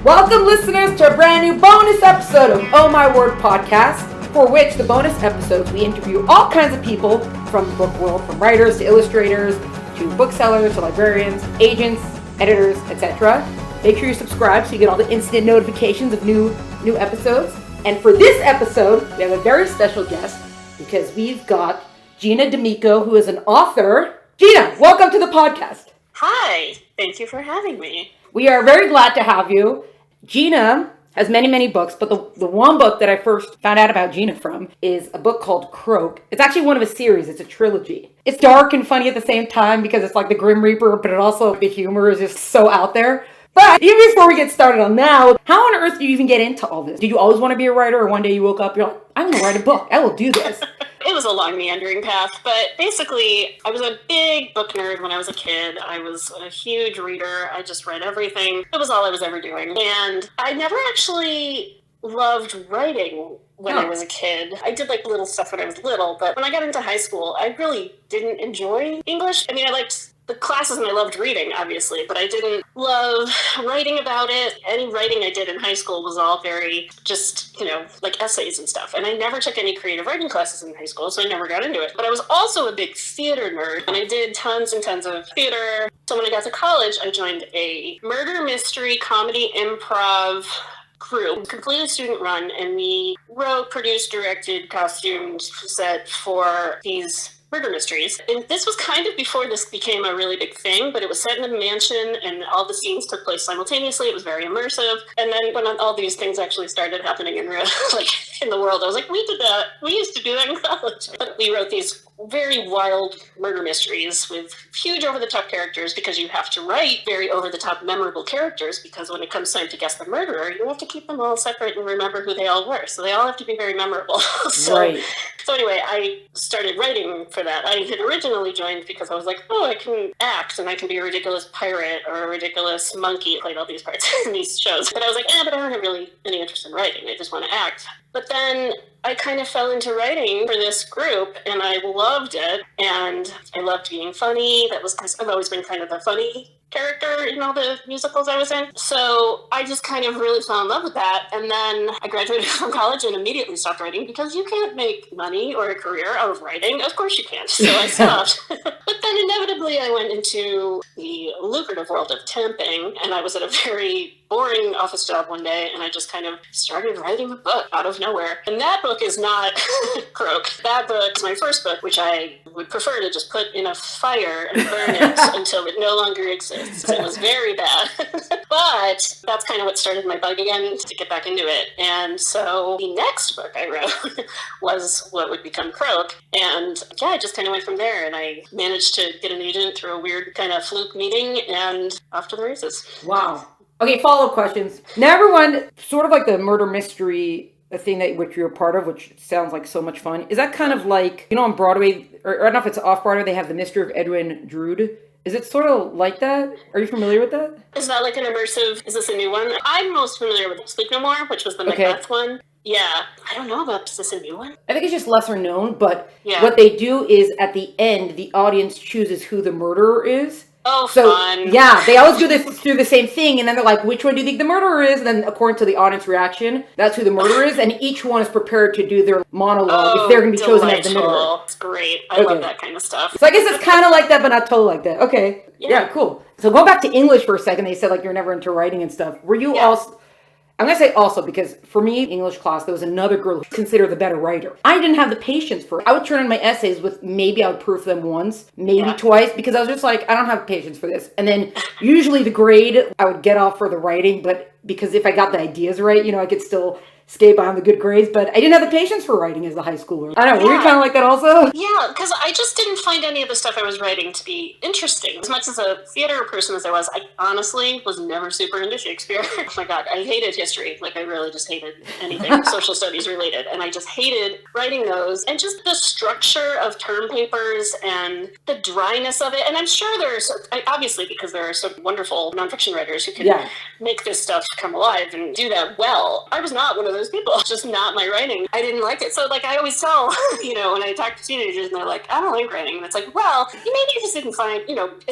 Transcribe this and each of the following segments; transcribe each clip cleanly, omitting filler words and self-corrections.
Welcome, listeners, to a brand new bonus episode of Oh My Word podcast, for which the bonus episodes we interview all kinds of people from the book world, from writers to illustrators to booksellers to librarians, agents, editors, etc. Make sure you subscribe so you get all the instant notifications of new episodes. And for this episode, we have a very special guest because we've got Gina Damico, who is an author. Gina, welcome to the podcast. Hi, thank you for having me. We are very glad to have you. Gina has many books, but the one book that I first found out about Gina from is a book called Croak. It's actually one of a series. It's a trilogy. It's dark and funny at the same time because it's like the Grim Reaper, but it also, the humor is just so out there. But even before we get started on that, how on earth do you even get into all this? Did you always want to be a writer, or one day you woke up, you're like, I'm going to write a book. I will do this. It was a long meandering path, but basically I was a big book nerd when I was a kid. I was a huge reader. I just read everything. It was all I was ever doing. And I never actually loved writing when I was a kid. I did like little stuff when I was little, but when I got into high school, I really didn't enjoy English. I mean, I liked the classes and I loved reading, obviously, but I didn't love writing about it. Any writing I did in high school was all very just, like essays and stuff. And I never took any creative writing classes in high school, so I never got into it. But I was also a big theater nerd, and I did tons and tons of theater. So when I got to college, I joined a murder mystery comedy improv group, completely student run, and we wrote, produced, directed, costumed, set for these murder mysteries. And this was kind of before this became a really big thing, but it was set in a mansion and all the scenes took place simultaneously. It was very immersive. And then when all these things actually started happening in real, like in the world, I was like, we did that. We used to do that in college. But we wrote these very wild murder mysteries with huge over-the-top characters, because you have to write very over-the-top memorable characters, because when it comes time to guess the murderer, you have to keep them all separate and remember who they all were. So they all have to be very memorable. So anyway, I started writing for that. I had originally joined because I was like, oh, I can act and I can be a ridiculous pirate or a ridiculous monkey. I played all these parts in these shows. But I was like, but I don't have really any interest in writing. I just want to act. But then I kind of fell into writing for this group, and I loved it, and I loved being funny. I've always been kind of the funny character in all the musicals I was in. So I just kind of really fell in love with that. And then I graduated from college and immediately stopped writing, because you can't make money or a career out of writing. Of course you can't. So I stopped. But then inevitably I went into the lucrative world of temping, and I was at a very boring office job one day, and I just kind of started writing a book out of nowhere. And that book is not Croak. That book is my first book, which I would prefer to just put in a fire and burn it until it no longer exists. It was very bad. But that's kind of what started my bug again, to get back into it. And so the next book I wrote was what would become Croak. And I just kind of went from there, and I managed to get an agent through a weird kind of fluke meeting, and off to the races. Wow. Okay, follow-up questions. Now everyone, sort of like the murder mystery thing that which you're a part of, which sounds like so much fun. Is that kind of like, on Broadway, or I don't know if it's off-Broadway, they have The Mystery of Edwin Drood. Is it sort of like that? Are you familiar with that? Is that like an immersive, is this a new one? I'm most familiar with Sleep No More, which was the Macbeth one. Yeah, I don't know about, is this a new one? I think it's just lesser known, but what they do is at the end, the audience chooses who the murderer is. Oh, so, fun. Yeah, they always do this through the same thing, and then they're like, which one do you think the murderer is? And then according to the audience reaction, that's who the murderer is, and each one is prepared to do their monologue if they're going to be chosen as the murderer. It's great. I love that kind of stuff. So I guess it's kind of like that, but not totally like that. Okay. Yeah, cool. So go back to English for a second. They said like you're never into writing and stuff. Were you also... I'm going to say also, because for me, English class, there was another girl who was considered the better writer. I didn't have the patience for it. I would turn in my essays with maybe I would proof them once, maybe twice, because I was just like, I don't have patience for this. And then usually the grade, I would get off for the writing, but because if I got the ideas right, I could still skate behind the good grades, but I didn't have the patience for writing as a high schooler. I don't know, were you kind of like that also? Yeah, because I just didn't find any of the stuff I was writing to be interesting. As much as a theater person as I honestly was never super into Shakespeare. Oh my God, I hated history. Like, I really just hated anything social studies related, and I just hated writing those, and just the structure of term papers and the dryness of it. And I'm sure there's, obviously, because there are some wonderful nonfiction writers who can make this stuff come alive and do that well. I was not one of those people. It's just not my writing. I didn't like it. So like I always tell, when I talk to teenagers and they're like, I don't like writing. And it's like, well, maybe you just didn't find,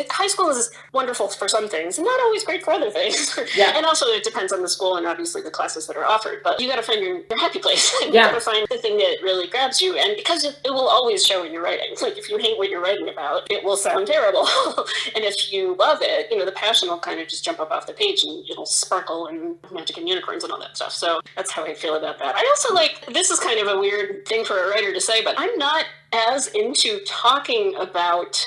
high school is wonderful for some things and not always great for other things. Yeah. And also it depends on the school and obviously the classes that are offered. But you got to find your happy place. You got to find the thing that really grabs you. And because it will always show in your writing. It's like if you hate what you're writing about, it will sound terrible. And if you love it, the passion will kind of just jump up off the page and it'll sparkle and magic and unicorns and all that stuff. So that's how I feel about that. I also this is kind of a weird thing for a writer to say, but I'm not as into talking about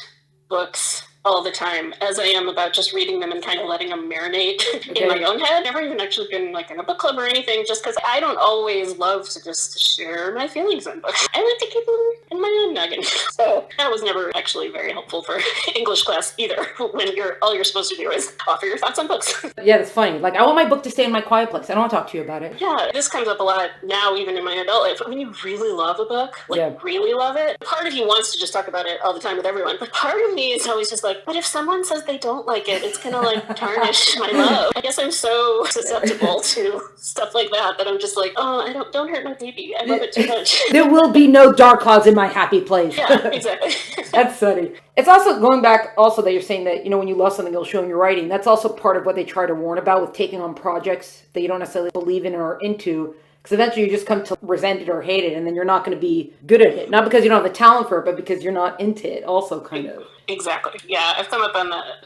books all the time as I am about just reading them and kind of letting them marinate in my own head. I've never even actually been like in a book club or anything, just because I don't always love to just share my feelings on books. I like to keep them in my own noggin. So that was never actually very helpful for English class either, when all you're supposed to do is offer your thoughts on books. Yeah, that's funny. Like, I want my book to stay in my quiet place. I don't want to talk to you about it. Yeah, this comes up a lot now, even in my adult life. When you really love a book, really love it, part of you wants to just talk about it all the time with everyone, but part of me is always just like, but if someone says they don't like it, it's gonna tarnish my love. I guess I'm so susceptible to stuff like that I'm just like, oh, don't hurt my baby. I love it too much. There will be no dark clouds in my happy place. Yeah, exactly. That's funny. It's also going back also that you're saying that, when you love something, you'll show in your writing. That's also part of what they try to warn about with taking on projects that you don't necessarily believe in or into. Because eventually you just come to resent it or hate it, and then you're not going to be good at it. Not because you don't have the talent for it, but because you're not into it also, kind of. Exactly. Yeah, I've come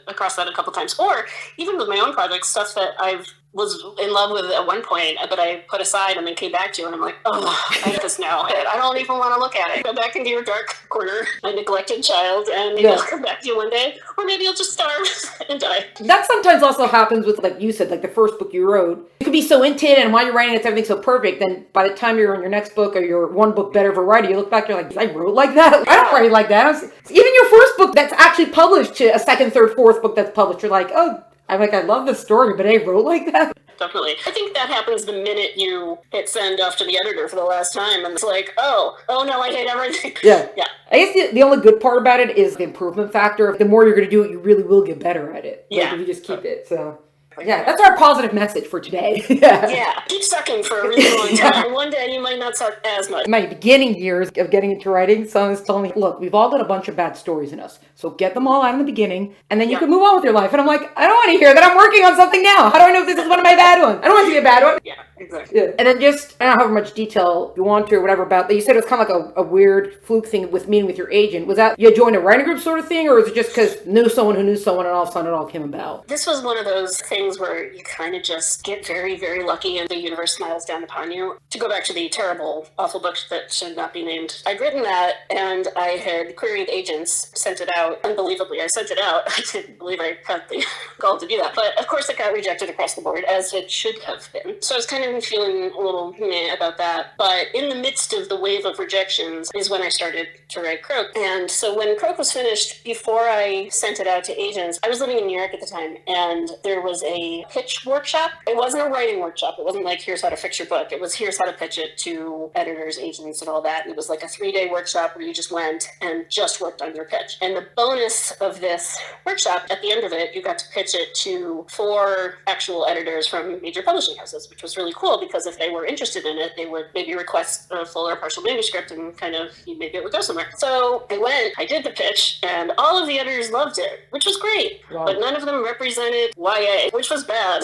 across that a couple times. Or even with my own projects, stuff that I was in love with at one point, but I put aside and then came back to, and I'm like, oh, I hate this now. I don't even want to look at it. Go back into your dark corner, a neglected child, and maybe I'll come back to you one day, or maybe you'll just starve and die. That sometimes also happens with, like you said, like the first book you wrote. You could be so into it, and while you're writing it's everything so perfect, then by the time you're on your next book or you're one book better of a writer, you look back, you're like, I wrote like that? I don't write like that. Even your first book that's actually published to a second, third, fourth book that's published, you're like, oh, I love this story, but I wrote like that. Definitely. I think that happens the minute you hit send off to the editor for the last time, and it's like, oh no, I hate everything. Yeah. I guess the only good part about it is the improvement factor. The more you're going to do it, you really will get better at it. If you just keep it. So yeah, that's our positive message for today. Yeah, keep sucking for a really long time. One day you might not suck as much. In my beginning years of getting into writing, someone was telling me, look, we've all got a bunch of bad stories in us. So get them all out in the beginning, and then you can move on with your life. And I'm like, I don't want to hear that. I'm working on something now. How do I know if this is one of my bad ones? I don't want it to be a bad one. Yeah, exactly. Yeah. And then just, I don't know how much detail you want to or whatever about that. You said it was kind of like a weird fluke thing with meeting with your agent. Was that you joined a writing group sort of thing, or was it just because knew someone who knew someone and all of a sudden it all came about? This was one of those things where you kind of just get very, very lucky and the universe smiles down upon you. To go back to the terrible, awful book that should not be named, I'd written that and I had queried agents, sent it out. Unbelievably, I sent it out. I didn't believe I had the gall to do that. But of course it got rejected across the board, as it should have been. So I was kind of feeling a little meh about that. But in the midst of the wave of rejections is when I started to write Croak. And so when Croak was finished, before I sent it out to agents, I was living in New York at the time, and there was a pitch workshop. It wasn't a writing workshop. It wasn't like, here's how to fix your book. It was, here's how to pitch it to editors, agents, and all that. It was like a 3-day workshop where you just went and just worked on your pitch. And the bonus of this workshop, at the end of it, you got to pitch it to 4 actual editors from major publishing houses, which was really cool because if they were interested in it, they would maybe request a full or partial manuscript and kind of, maybe it would go somewhere. So I went, I did the pitch, and all of the editors loved it, which was great. Wow. But none of them represented YA, which was bad.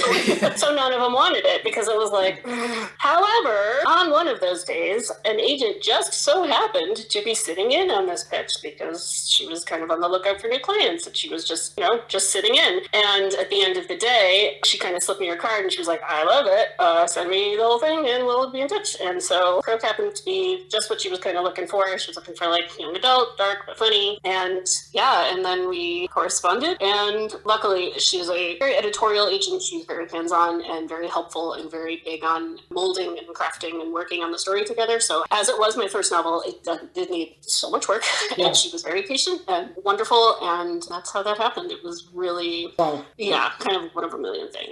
So none of them wanted it because it was like, however, on one of those days, an agent just so happened to be sitting in on this pitch because she was kind of on the lookout for new clients, and she was just, just sitting in. And at the end of the day, she kind of slipped me her card and she was like, I love it. Send me the whole thing and we'll be in touch. And so Croak happened to be just what she was kind of looking for. She was looking for like young adult, dark but funny. And and then we corresponded. And luckily, she's a very editorial agent. She's very hands-on and very helpful and very big on molding and crafting and working on the story together. So as it was my first novel, it did need so much work. Yeah. And she was very patient and wonderful. And that's how that happened. It was really, kind of one of a million thing.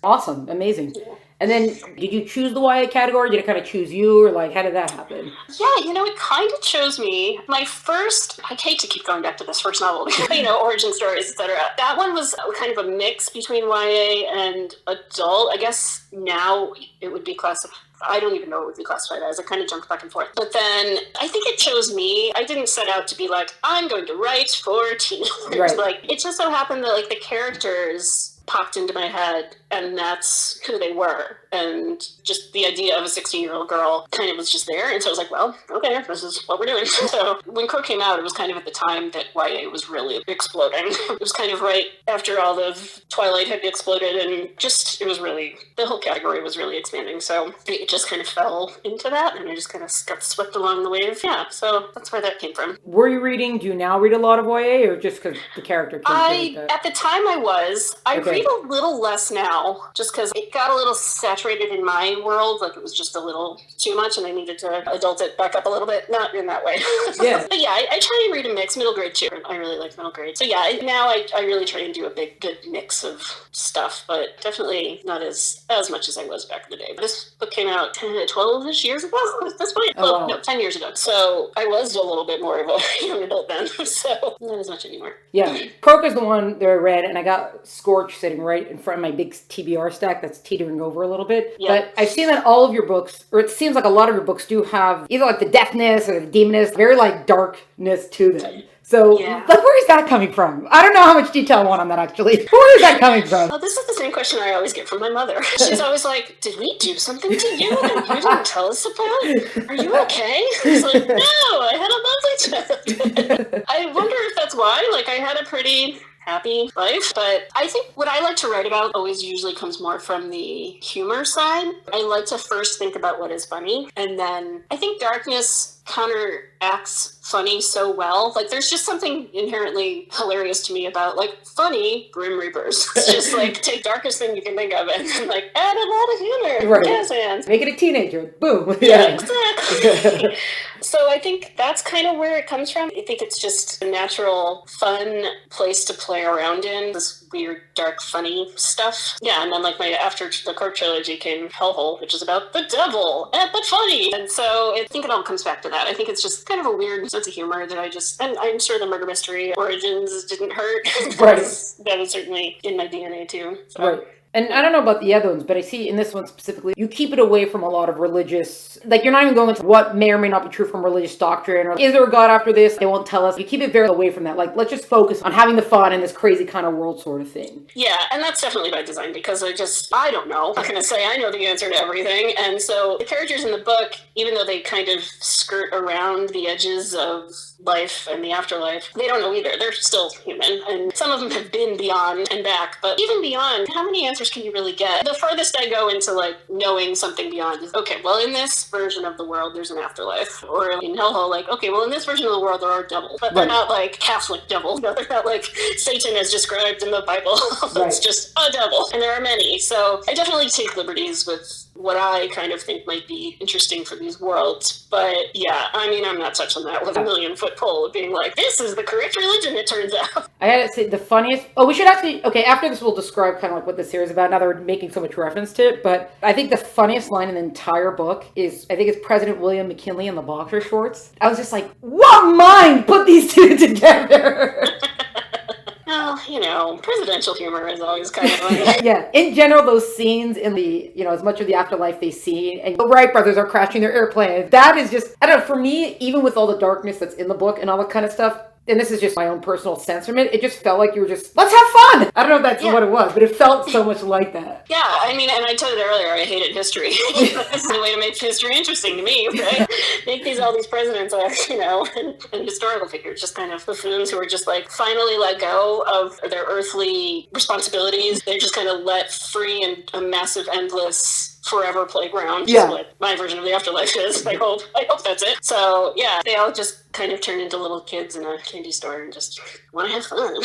Awesome. Amazing. Yeah. And then did you choose the YA category? Did it kind of choose you, or like how did that happen? Yeah, it kind of chose me. My first, I hate to keep going back to this first novel, origin stories, etc. That one was kind of a mix between YA and adult. I guess now it would be classified I don't even know what would be classified as. I kind of jumped back and forth. But then I think it chose me. I didn't set out to be like, I'm going to write for teenagers. Right. Like, it just so happened that like the characters popped into my head, and that's who they were. And just the idea of a 16-year-old girl kind of was just there. And so I was like, well, okay, this is what we're doing. So when Croak came out, it was kind of at the time that YA was really exploding. It was kind of right after all of Twilight had exploded, and just, it was really, the whole category was really expanding. So it just kind of fell into that, and I just kind of got swept along the wave. Yeah, so that's where that came from. Were you reading, do you now read a lot of YA, or just because the character came to it? At the time I was. I read a little less now, just because it got a little saturated in my world. Like, it was just a little too much, and I needed to adult it back up a little bit. Not in that way. Yeah. But yeah, I try and read a mix. Middle grade too. I really like middle grade. So yeah, now I really try and do a good mix of stuff, but definitely not as much as I was back in the day. This book came out 12-ish years ago at this point. Oh, wow. No, 10 years ago. So I was a little bit more of a young adult then, so not as much anymore. Yeah. Croak is the one that I read, and I got Scorch sitting right in front of my big TBR stack that's teetering over a little bit. Yeah. But I've seen that all of your books, or it seems like a lot of your books do have either like the deathness or the demoness, very like darkness to them. So, like, where is that coming from? I don't know how much detail I want on that, actually. Where is that coming from? Well, this is the same question I always get from my mother. She's always like, did we do something to you that you didn't tell us about? Are you okay? I was like, no, I had a lovely childhood. I wonder if that's why. Like, I had a pretty happy life, but I think what I like to write about always usually comes more from the humor side. I like to first think about what is funny, and then I think darkness counteracts funny so well. Like, there's just something inherently hilarious to me about, like, funny Grim Reapers. It's just like, take darkest thing you can think of and then, like, add a lot of humor. Right. Jazz hands. Make it a teenager. Boom. Yeah, exactly. So I think that's kind of where it comes from. I think it's just a natural, fun place to play around in, this weird, dark, funny stuff. Yeah, and then like after the Croak trilogy came Hellhole, which is about the devil, but funny. And so I think it all comes back to that. I think it's just kind of a weird sense of humor that and I'm sure the murder mystery origins didn't hurt. Right. That was certainly in my DNA too. So. Right. And I don't know about the other ones, but I see in this one specifically, you keep it away from a lot of religious, like, you're not even going into what may or may not be true from religious doctrine, or is there a God after this? They won't tell us. You keep it very away from that. Like, let's just focus on having the fun in this crazy kind of world sort of thing. Yeah, and that's definitely by design, because I don't know. I'm not going to say I know the answer to everything. And so the characters in the book, even though they kind of skirt around the edges of life and the afterlife, they don't know either. They're still human, and some of them have been beyond and back, but even beyond, how many answers can you really get? The farthest I go into like knowing something beyond is, okay, well, in this version of the world there's an afterlife, or in Hellhole, like, okay, well, in this version of the world there are devils, but they're not like Catholic devils. No, they're not like Satan as described in the Bible. It's just a devil, and there are many. So I definitely take liberties with what I kind of think might be interesting for these worlds. But yeah, I mean, I'm not touching that with a 1,000,000-foot pole of being like, this is the correct religion, it turns out. I gotta say, the funniest... Oh, we should actually... Okay, after this we'll describe kind of like what the series is about, now that we're making so much reference to it, but I think the funniest line in the entire book is, I think it's President William McKinley in the boxer shorts. I was just like, what mind put these two together? Well, you know, presidential humor is always kind of funny. Yeah, in general, those scenes in the, you know, as much of the afterlife they see, and the Wright brothers are crashing their airplane, that is just, I don't know, for me, even with all the darkness that's in the book and all that kind of stuff, and this is just my own personal sense from it, it just felt like you were just, let's have fun! I don't know if that's what it was, but it felt so much like that. Yeah, I mean, and I told you earlier, I hated history. This is the way to make history interesting to me, right? Make all these presidents, you know, and historical figures, just kind of buffoons who are just like finally let go of their earthly responsibilities. They're just kind of let free in a massive, endless forever playground. Yeah. What my version of the afterlife is. I hope that's it. So yeah, they all just kind of turn into little kids in a candy store and just want to have fun.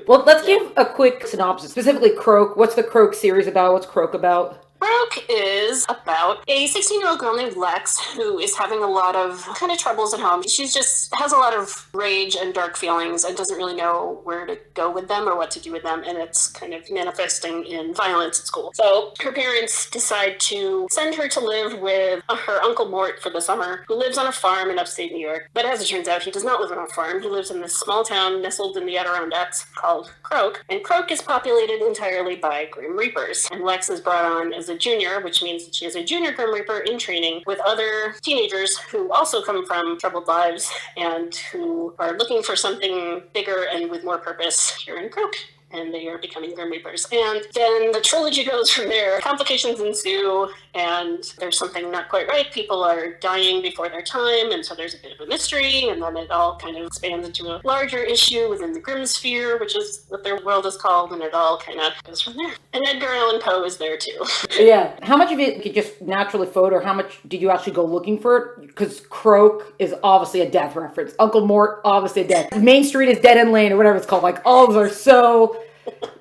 Well, let's give a quick synopsis. Specifically Croak. What's the Croak series about? What's Croak about? Croak is about a 16-year-old girl named Lex who is having a lot of kind of troubles at home. She just has a lot of rage and dark feelings and doesn't really know where to go with them or what to do with them, and it's kind of manifesting in violence at school. So her parents decide to send her to live with her Uncle Mort for the summer, who lives on a farm in upstate New York. But as it turns out, he does not live on a farm. He lives in this small town nestled in the Adirondacks called Croak, and Croak is populated entirely by Grim Reapers, and Lex is brought on as a junior, which means that she is a junior Grim Reaper in training with other teenagers who also come from troubled lives and who are looking for something bigger and with more purpose here in Croak. And they are becoming Grim Reapers. And then the trilogy goes from there. Complications ensue, and there's something not quite right. People are dying before their time, and so there's a bit of a mystery, and then it all kind of expands into a larger issue within the Grimm sphere, which is what their world is called, and it all kind of goes from there. And Edgar Allan Poe is there too. Yeah. How much of it you just naturally flowed, or how much did you actually go looking for it? Because Croak is obviously a death reference. Uncle Mort, obviously a death. Main Street is Dead End Lane, or whatever it's called. Like, all of those are so...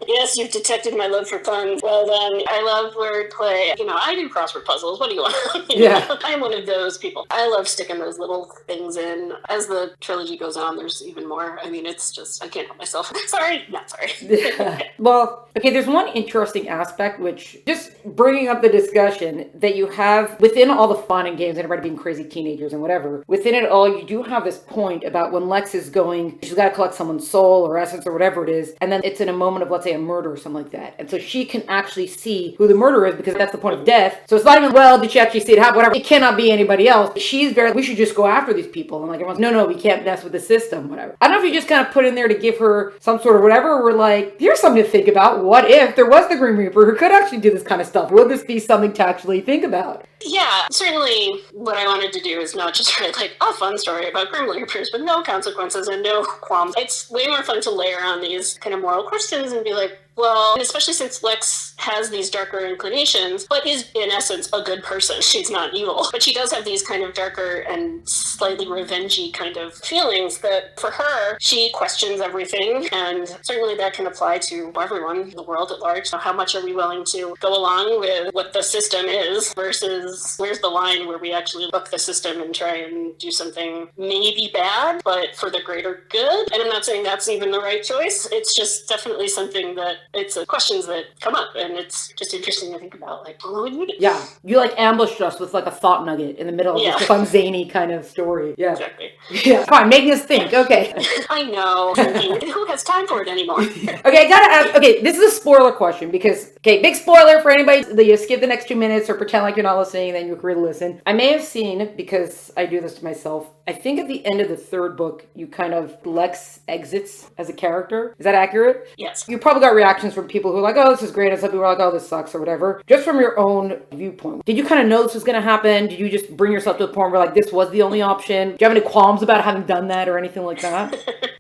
Yes, you've detected my love for puns. Well done. I love wordplay. I do crossword puzzles. What do you want? Yeah. I'm one of those people. I love sticking those little things in. As the trilogy goes on, there's even more. I mean, it's just, I can't help myself. Sorry, not sorry. Yeah. Well, okay, there's one interesting aspect, which just bringing up the discussion that you have within all the fun and games and everybody being crazy teenagers and whatever. Within it all, you do have this point about when Lex is going, she's got to collect someone's soul or essence or whatever it is. And then it's in a moment of, let's say, a murder or something like that. And so she can actually see who the murderer is because that's the point of death. So it's not even, well, did she actually see it happen? Whatever. It cannot be anybody else. She's very, we should just go after these people. And like everyone's, no, we can't mess with the system, whatever. I don't know if you just kind of put in there to give her some sort of whatever. We're like, here's something to think about. What if there was the Grim Reaper who could actually do this kind of stuff? Would this be something to actually think about? Yeah, certainly what I wanted to do is not just write like a fun story about Grim Reapers, but no consequences and no qualms. It's way more fun to layer on these kind of moral questions and be like, well, and especially since Lex has these darker inclinations, but is in essence a good person. She's not evil. But she does have these kind of darker and slightly revengey kind of feelings that for her, she questions everything. And certainly that can apply to everyone in the world at large. So how much are we willing to go along with what the system is versus where's the line where we actually buck the system and try and do something maybe bad, but for the greater good? And I'm not saying that's even the right choice. It's just definitely something that it's questions that come up, and it's just interesting to think about, like, what would you do? Yeah, you like ambushed us with like a thought nugget in the middle of this fun, zany kind of story. Yeah, exactly. Yeah, fine, making us think. Okay. I know. Who has time for it anymore? Okay, I gotta ask. Okay, this is a spoiler question because, okay, big spoiler for anybody that you skip the next 2 minutes or pretend like you're not listening, then you can really listen. I may have seen, because I do this to myself, I think at the end of the third book, you kind of, Lex exits as a character. Is that accurate? Yes. You probably got reactions from people who are like, oh, this is great, and some people are like, oh, this sucks, or whatever. Just from your own viewpoint, did you kind of know this was going to happen? Did you just bring yourself to the point where, like, this was the only option? Do you have any qualms about having done that or anything like that?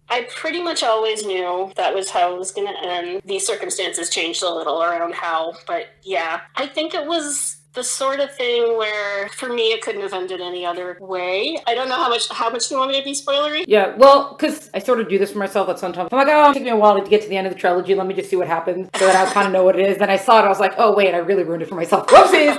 I pretty much always knew that was how it was going to end. These circumstances changed a little around how, but yeah, I think it was the sort of thing where, for me, it couldn't have ended any other way. I don't know how much do you want me to be spoilery? Yeah, well, because I sort of do this for myself at sometimes. I'm like, oh, it took me a while to get to the end of the trilogy. Let me just see what happens so that I kind of know what it is. Then I saw it. I was like, oh, wait, I really ruined it for myself. Whoopsies!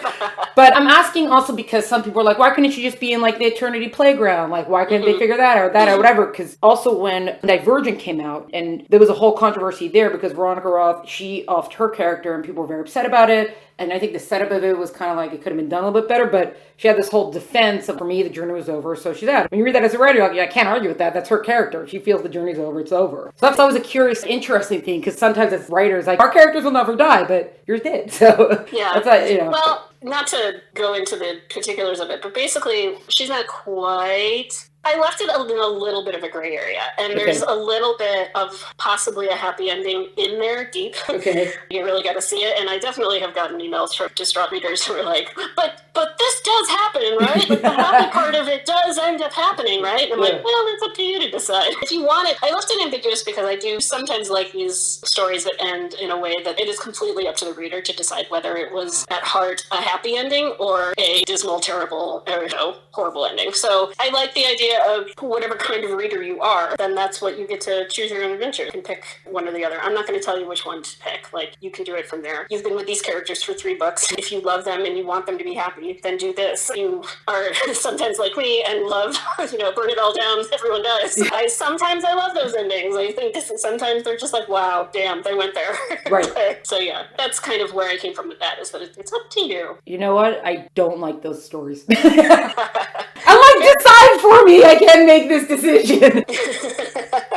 But I'm asking also because some people are like, why couldn't you just be in like the Eternity Playground? Like, why couldn't they figure that out or that or whatever? Because also when Divergent came out, and there was a whole controversy there because Veronica Roth, she offed her character and people were very upset about it. And I think the setup of it was kind of like it could have been done a little bit better, but she had this whole defense of, for me, the journey was over, so she's out. When you read that as a writer, you're like, yeah, I can't argue with that. That's her character. She feels the journey's over, it's over. So that's always a curious, interesting thing, because sometimes as writers, like, our characters will never die, but yours did. So yeah. That's like, you know. Well, not to go into the particulars of it, but basically, she's not quite... I left it in a little bit of a gray area, and there's a little bit of possibly a happy ending in there, deep. Okay. You really got to see it, and I definitely have gotten emails from distraught readers who are like, but this does happen, right? Like, the happy part of it does end up happening, right? And I'm like, well, it's up to you to decide. If you want it, I left it ambiguous because I do sometimes like these stories that end in a way that it is completely up to the reader to decide whether it was at heart a happy ending or a dismal, terrible, or horrible ending. So I like the idea of whatever kind of reader you are, then that's what you get to choose your own adventure. You can pick one or the other. I'm not going to tell you which one to pick. Like, you can do it from there. You've been with these characters for 3 books. If you love them and you want them to be happy, then do this. You are sometimes like me and love, burn it all down, everyone does. Sometimes I love those endings. I think sometimes they're just like, wow, damn, they went there. Right. So yeah, that's kind of where I came from with that, is that it's up to you. You know what? I don't like those stories. I'm like, decide for me. I can't make this decision.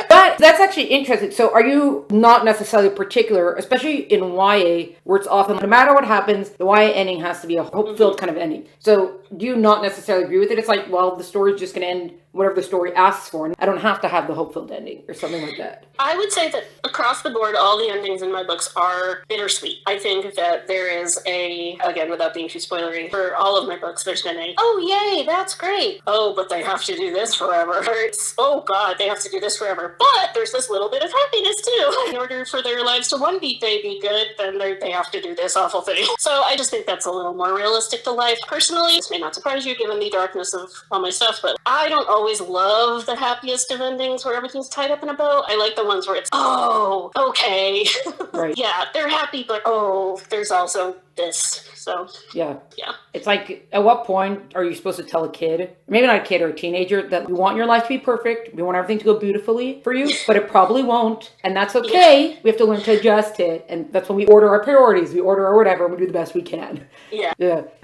But That's actually interesting. So are you not necessarily particular, especially in YA, where it's often no matter what happens, the YA ending has to be a hope-filled kind of ending. So do you not necessarily agree with it? It's like, well, the story's just going to end whatever the story asks for, and I don't have to have the hope-filled ending or something like that. I would say that across the board, all the endings in my books are bittersweet. I think that there is again, without being too spoilery, for all of my books, there's been oh, yay, that's great. Oh, but they have to do this forever. Or it's, oh, God, they have to do this forever. But there's this little bit of happiness, too. In order for their lives to one beat baby good, then they have to do this awful thing. So I just think that's a little more realistic to life. Personally, this may not surprise you given the darkness of all my stuff, but I don't always love the happiest of endings where everything's tied up in a bow. I like the ones where it's, oh, okay. Right. Yeah, they're happy, but oh, there's also this. So yeah. Yeah. It's like, at what point are you supposed to tell a kid, maybe not a kid or a teenager, that we want your life to be perfect, we want everything to go beautifully for you, but it probably won't, and that's okay. Yeah. We have to learn to adjust it, and that's when we order our priorities, we order our whatever, and we do the best we can. Yeah.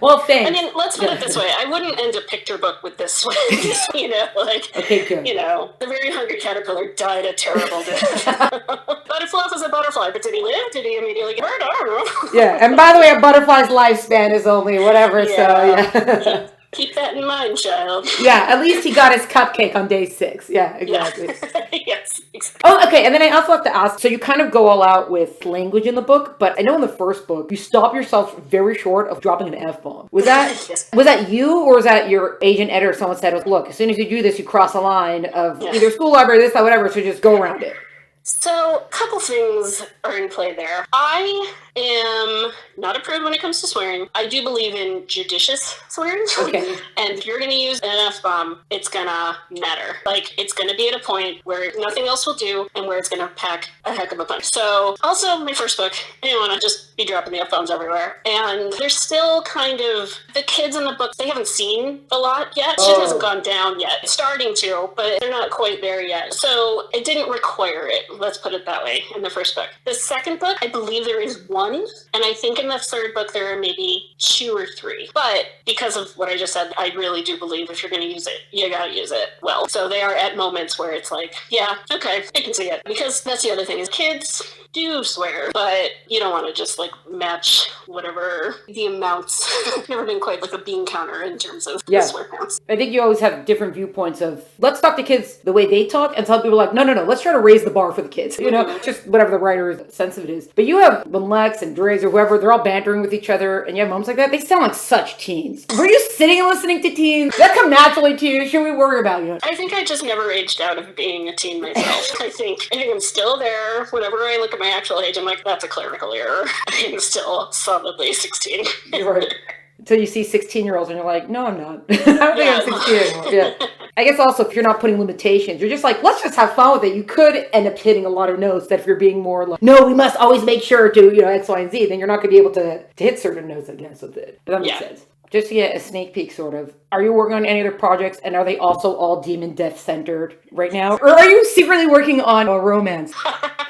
Well, thanks. I mean, let's put it this way. I wouldn't end a picture book with this one. Okay, good. The very hungry caterpillar died a terrible death. Butterfly was a butterfly, but did he live? Did he immediately get hurt? I don't know. Yeah, and by the way, a butterfly's lifespan is only whatever, so yeah. Keep that in mind, child. Yeah, at least he got his cupcake on day 6. Yeah, exactly. Yeah. Yes, exactly. Oh, okay, and then I also have to ask, so you kind of go all out with language in the book, but I know in the first book, you stop yourself very short of dropping an F-bomb. Was that Yes. Was that you, or was that your agent editor, someone said, look, as soon as you do this, you cross a line of either school library, this, that, whatever, so just go around it? So, a couple things are in play there. I am not a prude when it comes to swearing. I do believe in judicious swearing. Okay. And if you're going to use an F-bomb, it's going to matter. Like, it's going to be at a point where nothing else will do and where it's going to pack a heck of a punch. So, also, my first book, I didn't want to just be dropping the F-bombs everywhere. And there's still kind of, the kids in the book, they haven't seen a lot yet. Shit hasn't gone down yet. It's starting to, but they're not quite there yet. So, it didn't require it. Let's put it that way in the first book. The second book, I believe there is one, and I think in the third book there are maybe 2 or 3. But because of what I just said, I really do believe if you're going to use it, you gotta use it well. So they are at moments where it's like, yeah, okay, I can see it. Because that's the other thing is kids do swear, but you don't want to just like match whatever the amounts. I've never been quite like a bean counter in terms of the swear counts. I think you always have different viewpoints of, let's talk to kids the way they talk, and some people are like, no, let's try to raise the bar for the kids. Just whatever the writer's sense of it is. But you have, when Lex and Dre's or whoever, they're all bantering with each other, and you have moments like that, they sound like such teens. Were you sitting and listening to teens? That come naturally to you? Should we worry about you? I think I just never aged out of being a teen myself. I think I'm still there. Whenever I look at my actual age, I'm like, that's a clerical error. I'm still solidly 16. You're right. Until you see 16-year-olds and you're like, no, I'm not. I don't think I'm 16 anymore. Yeah. I guess also if you're not putting limitations, you're just like, let's just have fun with it. You could end up hitting a lot of notes that if you're being more like, no, we must always make sure to, X, Y, and Z, then you're not going to be able to hit certain notes, I guess, with it. But that makes sense. Just to get a sneak peek, sort of, are you working on any other projects, and are they also all demon death centered right now? Or are you secretly working on a romance?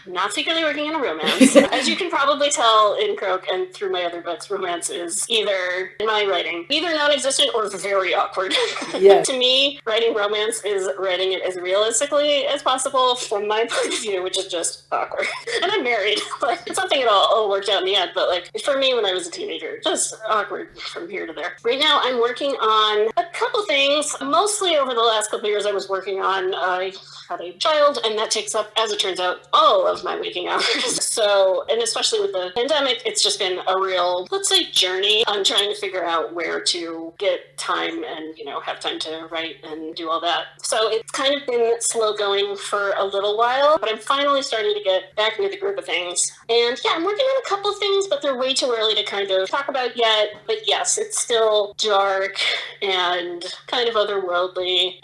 Not secretly working on a romance. As you can probably tell in Croak and through my other books, romance is either, in my writing, either non-existent or very awkward. Yeah. To me, writing romance is writing it as realistically as possible from my point of view, which is just awkward. And I'm married. Like, it's something it all worked out in the end, but like, for me when I was a teenager, just awkward from here to there. Right now, I'm working on a couple things. Mostly over the last couple of years, I was working on, I had a child, and that takes up, as it turns out, all of my waking hours. So, and especially with the pandemic, it's just been a real, let's say, journey on trying to figure out where to get time and, have time to write and do all that. So it's kind of been slow going for a little while, but I'm finally starting to get back into the group of things. And yeah, I'm working on a couple of things, but they're way too early to kind of talk about yet. But yes, it's still dark and kind of otherworldly,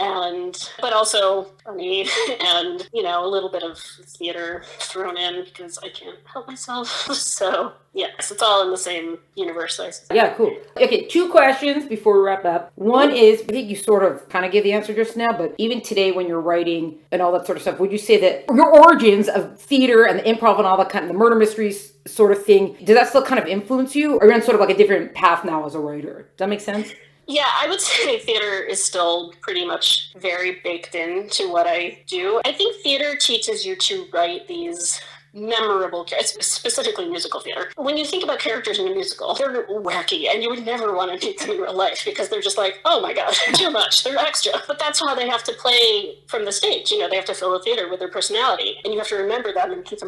but also funny and, a little bit of theater thrown in because I can't help myself. So yes, it's all in the same universe. Yeah, cool. Okay, 2 questions before we wrap up. One is, I think you sort of kind of gave the answer just now, but even today when you're writing and all that sort of stuff, would you say that your origins of theater and the improv and all that kind of the murder mysteries sort of thing, does that still kind of influence you? Or are you on sort of like a different path now as a writer? Does that make sense? Yeah, I would say theater is still pretty much very baked into what I do. I think theater teaches you to write these memorable, specifically musical theater. When you think about characters in a musical, they're wacky, and you would never want to meet them in real life because they're just like, oh my god, too much, they're extra. But that's how they have to play from the stage. You know, they have to fill the theater with their personality, and you have to remember them and keep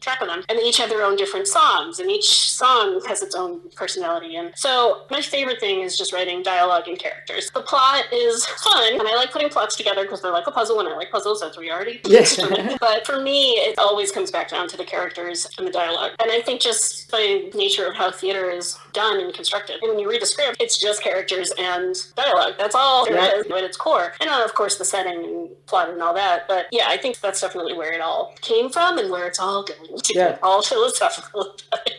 track of them. And they each have their own different songs, and each song has its own personality. And so my favorite thing is just writing dialogue and characters. The plot is fun, and I like putting plots together because they're like a puzzle, and I like puzzles, as we already Yes. But for me, it always comes back down to the characters and the dialogue. And I think just by nature of how theater is done and constructed, and when you read a script, it's just characters and dialogue. That's all there is at its core. And of course, the setting and plot and all that. But yeah, I think that's definitely where it all came from and where it's all going to get all philosophical.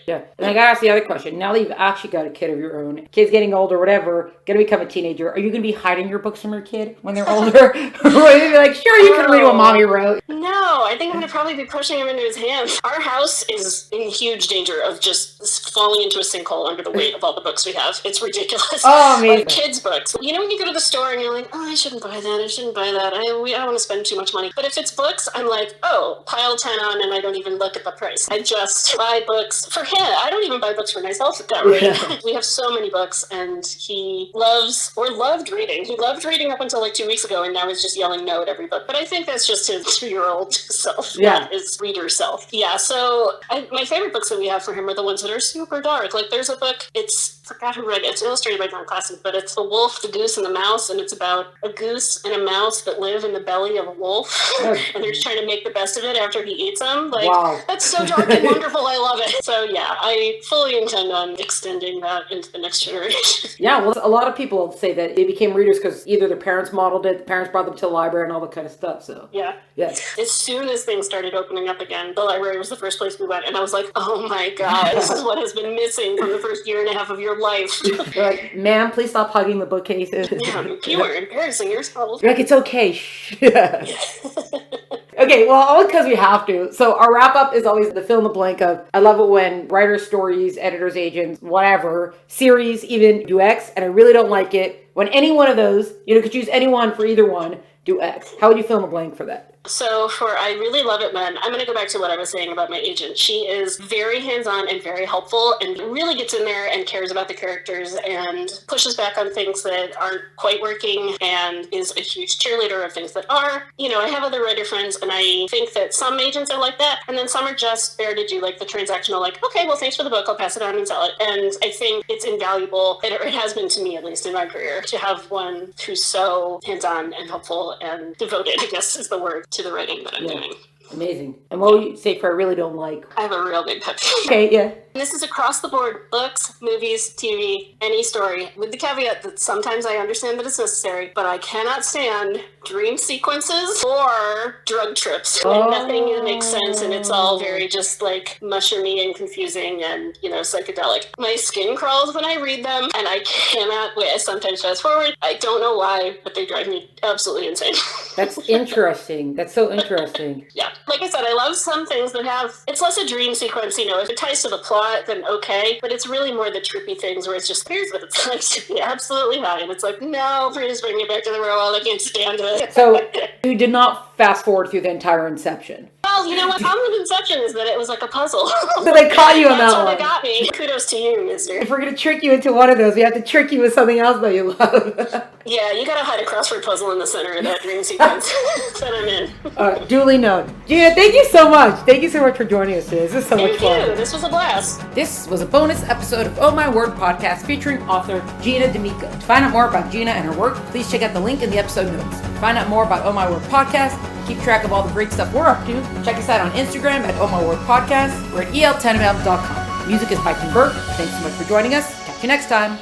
Yeah. And I got to ask the other question. Now that you've actually got a kid of your own, kid's getting older, whatever, going to become a teenager, are you going to be hiding your books from your kid when they're older? Or will you be like, sure, you can read what mommy wrote? No, I think I'm going to probably be pushing him into his hands. Our house is in huge danger of just falling into a sinkhole under the weight of all the books we have. It's ridiculous. Oh, amazing. Like kids' books. You know when you go to the store and you're like, oh, I shouldn't buy that. I shouldn't buy that. I don't want to spend too much money. But if it's books, I'm like, oh, pile 10 on, and I don't even look at the price. I just buy books for him. I don't even buy books for myself at that rate. Yeah. We have so many books, and he loves or loved reading. He loved reading up until like 2 weeks ago, and now he's just yelling no at every book. But I think that's just his 2-year-old self, not his reader self. Yeah, so my favorite books that we have for him are the ones that are super dark. Like there's a book, I forgot who read it. It's illustrated by John Classic, but it's The Wolf, the Goose, and the Mouse, and it's about a goose and a mouse that live in the belly of a wolf, and they're just trying to make the best of it after he eats them. Like, that's so dark and wonderful. I love it. So yeah, I fully intend on extending that into the next generation. Yeah, well, a lot of people say that they became readers because either their parents modeled it, the parents brought them to the library, and all that kind of stuff. So yeah. As soon as things started opening up again, the library was the first place we went, and I was like, oh my god, this is what has been missing from the first year and a half of your life. You're like, ma'am, please stop hugging the bookcases. Yeah, you were embarrassing yourself. You're like, it's okay. Yeah. Okay, well, all because we have to. So our wrap up is always the fill in the blank of, I love it when writers, stories, editors, agents, whatever, series even do X, and I really don't like it when any one of those, could choose anyone for either one, do X. How would you fill in the blank for that? So I really love it when, I'm going to go back to what I was saying about my agent. She is very hands-on and very helpful and really gets in there and cares about the characters and pushes back on things that aren't quite working and is a huge cheerleader of things that are. I have other writer friends, and I think that some agents are like that, and then some are just there to do like the transactional, like, okay, well, thanks for the book, I'll pass it on and sell it. And I think it's invaluable, and it has been to me, at least in my career, to have one who's so hands-on and helpful and devoted, I guess is the word, to the writing that I'm doing. Amazing. And what would you say for I really don't like? I have a real big pet peeve. Okay, yeah. And this is across the board, books, movies, TV, any story, with the caveat that sometimes I understand that it's necessary, but I cannot stand dream sequences or drug trips. Like, nothing makes sense, and it's all very just like mushroomy and confusing and, psychedelic. My skin crawls when I read them, and I cannot wait. I sometimes fast forward. I don't know why, but they drive me absolutely insane. That's interesting. That's so interesting. Yeah. Like I said, I love some things that it's less a dream sequence, if it ties to the plot, then okay, but it's really more the trippy things where it's just, here's what it's like to be absolutely high, and it's like, no, please bring me back to the real world, I can't stand it. So, you did not fast forward through the entire Inception? Well, you know what? The problem with Inception is that it was like a puzzle. So they caught you on that one. That's what got me. Kudos to you, mister. If we're going to trick you into one of those, we have to trick you with something else that you love. Yeah, you gotta hide a crossword puzzle in the center of that dream sequence. Then I'm in. Duly noted. Gina, thank you so much. Thank you so much for joining us today. This is so much fun. Thank you. This was a blast. This was a bonus episode of Oh My Word podcast featuring author Gina Damico. To find out more about Gina and her work, please check out the link in the episode notes. To find out more about Oh My Word podcast, keep track of all the great stuff we're up to, check us out on Instagram at Oh My Word podcast. We're at el10am.com. Music is by Tim Burke. Thanks so much for joining us. Catch you next time.